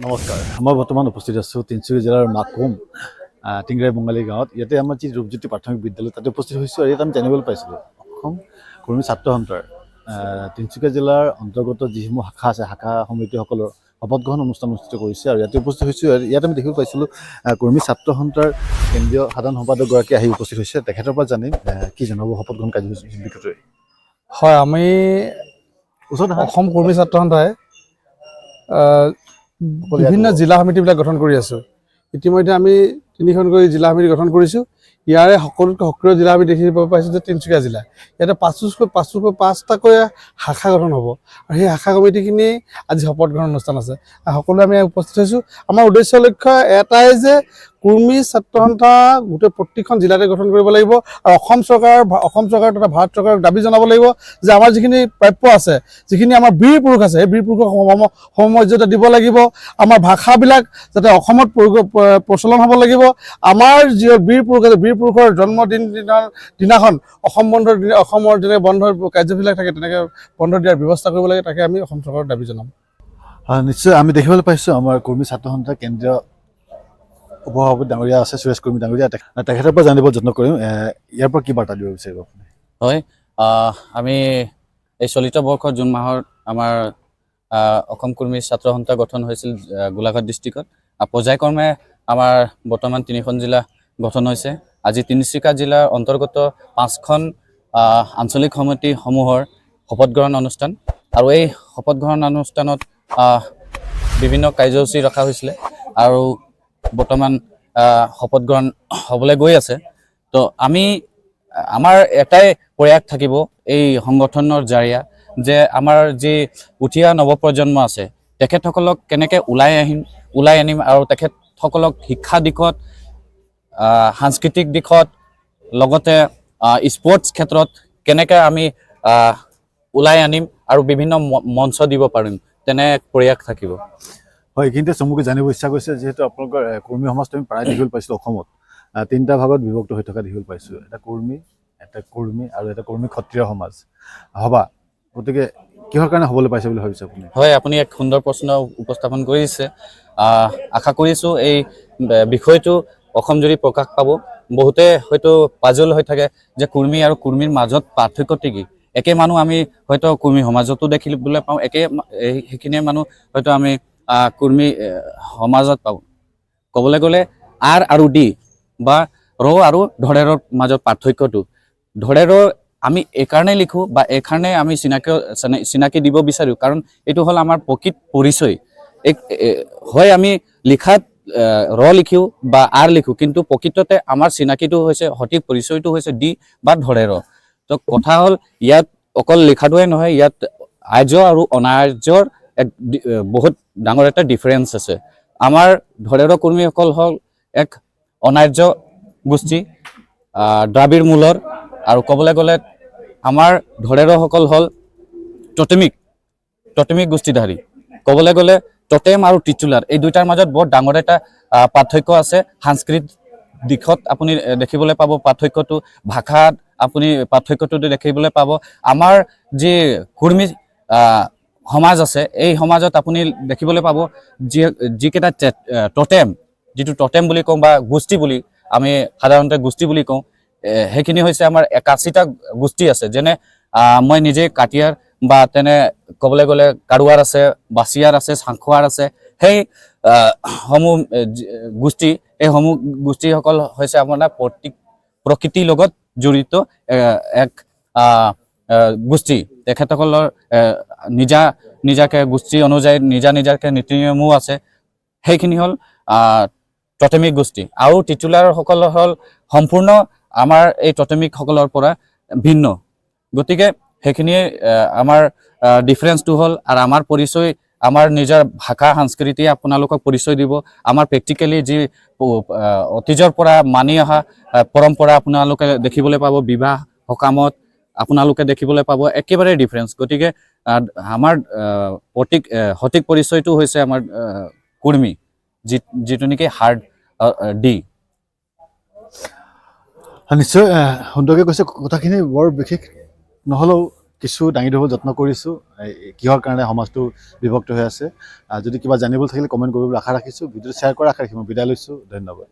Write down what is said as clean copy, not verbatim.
নমস্কাৰ মই বৰ্তমান উপস্থিত আছোঁ তিনিচুকীয়া জিলাৰ মাকুম টিংৰাই বঙালী গাঁৱত। ইয়াতে আমাৰ যি ৰূপজ্যোতি প্ৰাথমিক বিদ্যালয় তাতে উপস্থিত হৈছোঁ আৰু ইয়াত আমি জানিবলৈ পাইছিলোঁ অসম কৰ্মী ছাত্ৰ সন্থাৰ তিনিচুকীয়া জিলাৰ অন্তৰ্গত যিসমূহ শাখা আছে শাখা সমিতিসকলৰ শপত গ্ৰহণ অনুষ্ঠান অনুষ্ঠিত কৰিছে আৰু ইয়াতে উপস্থিত হৈছোঁ। আৰু ইয়াত আমি দেখিব পাইছিলোঁ কৰ্মী ছাত্ৰ সন্থাৰ কেন্দ্ৰীয় সাধাৰণ সম্পাদকগৰাকী আহি উপস্থিত হৈছে। তেখেতৰ পৰা জানিম কি জনাব শপত গ্ৰহণ কাৰ্যসূচীৰ বিষয়ে। হয়, আমি অসম কৰ্মী ছাত্ৰ সন্থাই বিভিন্ন জিলা সমিতিবিলাক গঠন কৰি আছোঁ। ইতিমধ্যে আমি 3খনকৈ জিলা সমিতি গঠন কৰিছোঁ। ইয়াৰে সকলোতকৈ সক্ৰিয় জিলা আমি দেখিব পাইছোঁ যে তিনিচুকীয়া জিলা। ইয়াতে 5টাকৈ শাখা গঠন হ'ব আৰু সেই শাখা কমিটিখিনি আজি শপত গ্ৰহণ অনুষ্ঠান আছে। সকলোৱে আমি উপস্থিত হৈছোঁ। আমাৰ উদ্দেশ্য লক্ষ্য এটাই যে কৰ্মী ছাত্ৰ সন্থা গোটেই প্ৰতিখন জিলাতে গঠন কৰিব লাগিব আৰু অসম চৰকাৰ তথা ভাৰত চৰকাৰক দাবী জনাব লাগিব যে আমাৰ যিখিনি প্ৰাপ্য আছে, যিখিনি আমাৰ বীৰ পুৰুষ আছে, সেই বীৰ পুৰুষক সমমৰ্যাদা দিব লাগিব। আমাৰ ভাষাবিলাক যাতে অসমত প্ৰচলন হ'ব লাগিব। আমাৰ যি বীৰ পুৰুষ আছে, বীৰ পুৰুষৰ দিনাখন অসমৰ যেনে বন্ধৰ কাৰ্যবিলাক থাকে তেনেকৈ বন্ধ দিয়াৰ ব্যৱস্থা কৰিব লাগে। তাকে আমি অসম চৰকাৰক দাবী জনাম। নিশ্চয় আমি দেখিবলৈ পাইছোঁ আমাৰ কৰ্মী ছাত্ৰ সন্থাৰ কেন্দ্ৰীয় উপসভাপতি ডাঙৰীয়া আছে সুৰেশ কৰ্মী ডাঙৰীয়া। তেখেতৰ পৰা জানিব যত্ন কৰিম ইয়াৰ পৰা কি বাৰ্তা দিব বিচাৰিব আপুনি। হয়, আমি এই চলিত বৰ্ষৰ জুন মাহত আমাৰ অসম কৰ্মী ছাত্ৰ সন্থা গঠন হৈছিল গোলাঘাট ডিষ্ট্ৰিক্টত। পৰ্যায়ক্ৰমে আমাৰ বৰ্তমান 3খন জিলা গঠন হৈছে। আজি তিনিচুকীয়া জিলাৰ অন্তৰ্গত 5খন আঞ্চলিক সমিতিসমূহৰ শপত গ্ৰহণ অনুষ্ঠান আৰু এই শপত গ্ৰহণ অনুষ্ঠানত বিভিন্ন কাৰ্যসূচী ৰখা হৈছিলে আৰু বৰ্তমান শপত গ্ৰহণ হ'বলৈ গৈ আছে। তো আমাৰ এটাই প্ৰয়াস থাকিব এই সংগঠনৰ জাৰিয়া যে আমাৰ যি উঠি অহা নৱপ্ৰজন্ম আছে তেখেতসকলক কেনেকৈ ওলাই আনিম আৰু তেখেতসকলক শিক্ষা দিশত, সাংস্কৃতিক দিশত, লগতে স্পৰ্টছ ক্ষেত্ৰত কেনেকৈ আমি ওলাই আনিম আৰু বিভিন্ন মঞ্চ দিব পাৰিম, তেনে প্ৰয়াস থাকিব। হয়, এইখিনিতে চমুকৈ জানিব ইচ্ছা কৰিছে যিহেতু আপোনালোকৰ কৰ্মী সমাজটো আমি প্ৰায় দেখিবলৈ পাইছোঁ অসমত 3টা ভাগত বিভক্ত হৈ থকা দেখিবলৈ পাইছোঁ। এটা কৰ্মী আৰু এটা কৰ্মী ক্ষত্ৰিয় সমাজ সভা। গতিকে কিহৰ কাৰণে হ'বলৈ পাইছে বুলি ভাবিছে আপুনি? হয়, আপুনি এক সুন্দৰ প্ৰশ্ন উপস্থাপন কৰিছে। আশা কৰিছোঁ এই বিষয়টো অসম জুৰি প্ৰকাশ পাব। বহুতে হয়তো পাজল হৈ থাকে যে কৰ্মী আৰু কৰ্মীৰ মাজত পাৰ্থক্যটো কি। একে মানুহ আমি হয়তো কৰ্মী সমাজতো দেখিবলৈ পাওঁ, সেইখিনিয়ে মানুহ হয়তো আমি কৰ্মী সমাজত পাওঁ। ক'বলৈ গ'লে আৰ আৰু ডি বা ৰ আৰু ধৰেৰৰ মাজত পাৰ্থক্যটো, ধৰেৰৰ আমি এইকাৰণে লিখোঁ বা এইকাৰণে আমি চিনাকি দিব বিচাৰোঁ কাৰণ এইটো হ'ল আমাৰ প্ৰকৃত পৰিচয়। হয়, আমি লিখাত ৰ লিখোঁ বা আৰ লিখোঁ, কিন্তু প্ৰকৃততে আমাৰ চিনাকিটো হৈছে, সঠিক পৰিচয়টো হৈছে ডি বা ধৰেৰ। তো কথা হ'ল ইয়াত অকল লিখাটোৱে নহয়, ইয়াত আৰ্য আৰু অনাৰ্যৰ এক বহুত ডাঙৰ এটা ডিফাৰেঞ্চ আছে। আমাৰ ধৰেৰৰ কৰ্মীসকল হ'ল এক অনাৰ্য গোষ্ঠী, দ্ৰাবিড় মূলৰ, আৰু ক'বলৈ গ'লে আমাৰ ধৰেৰসকল হ'ল টটেমিক গোষ্ঠীধাৰী। ক'বলৈ গ'লে টটেম আৰু টিচুলাৰ এই দুইটাৰ মাজত বৰ ডাঙৰ এটা পাৰ্থক্য আছে। সাংস্কৃতিক দিশত আপুনি দেখিবলৈ পাব পাৰ্থক্যটো, ভাষাত আপুনি পাৰ্থক্যটো দেখিবলৈ পাব। আমাৰ যি কৰ্মী সমাজ আছে এই সমাজত আপুনি দেখিবলৈ পাব যিকেইটা টটেম, যিটো টটেম বুলি কওঁ বা গোষ্ঠী বুলি আমি সাধাৰণতে গোষ্ঠী বুলি কওঁ, সেইখিনি হৈছে আমাৰ 81টা গোষ্ঠী আছে। যেনে মই নিজে কাটিয়াৰ বা তেনে ক'বলৈ গ'লে কাৰুৱাৰ আছে, বাছিয়াৰ আছে, চাংখোৱাৰ আছে। সেই সমূহ গোষ্ঠী, এই সমূহ গোষ্ঠীসকল হৈছে আপোনাৰ প্ৰকৃতিৰ লগত জড়িত এক গোষ্ঠী। তেখেতসকলৰ নিজাকে গোষ্ঠী অনুযায়ী নিজাকে নীতি নিয়মো আছে। সেইখিনি হ'ল টটেমিক গোষ্ঠী। আৰু টিচুলাৰসকল হ'ল সম্পূৰ্ণ আমাৰ এই টটেমিকসকলৰ পৰা ভিন্ন। গতিকে সেইখিনিয়ে আমাৰ ডিফাৰেঞ্চটো হ'ল। আৰু আমাৰ পৰিচয়, আমাৰ নিজৰ ভাষা সংস্কৃতি আপোনালোকক পৰিচয় দিব। আমাৰ প্ৰেক্টিকেলি যি অতীজৰ পৰা মানি অহা পৰম্পৰা আপোনালোকে দেখিবলৈ পাব, বিবাহ সকামত আপোনালোকে দেখিবলৈ পাব, একেবাৰে ডিফাৰেঞ্চ। গতিকে আমাৰ সঠিক পৰিচয়টো হৈছে আমাৰ কৰ্মী, যিটো নেকি হাৰ্ড ডি। নিশ্চয় সুন্দৰকৈ কৈছে। কথাখিনি বৰ বিশেষ নহ'লেও কিছু দাঙি ধৰিবলৈ যত্ন কৰিছোঁ কিহৰ কাৰণে সমাজটো বিভক্ত হৈ আছে। যদি কিবা জানিবলৈ থাকিলে কমেণ্ট কৰিবলৈ আশা ৰাখিছোঁ। ভিডিঅ'টো শ্বেয়াৰ কৰাৰ আশা ৰাখিছোঁ। মই বিদায় লৈছোঁ। ধন্যবাদ।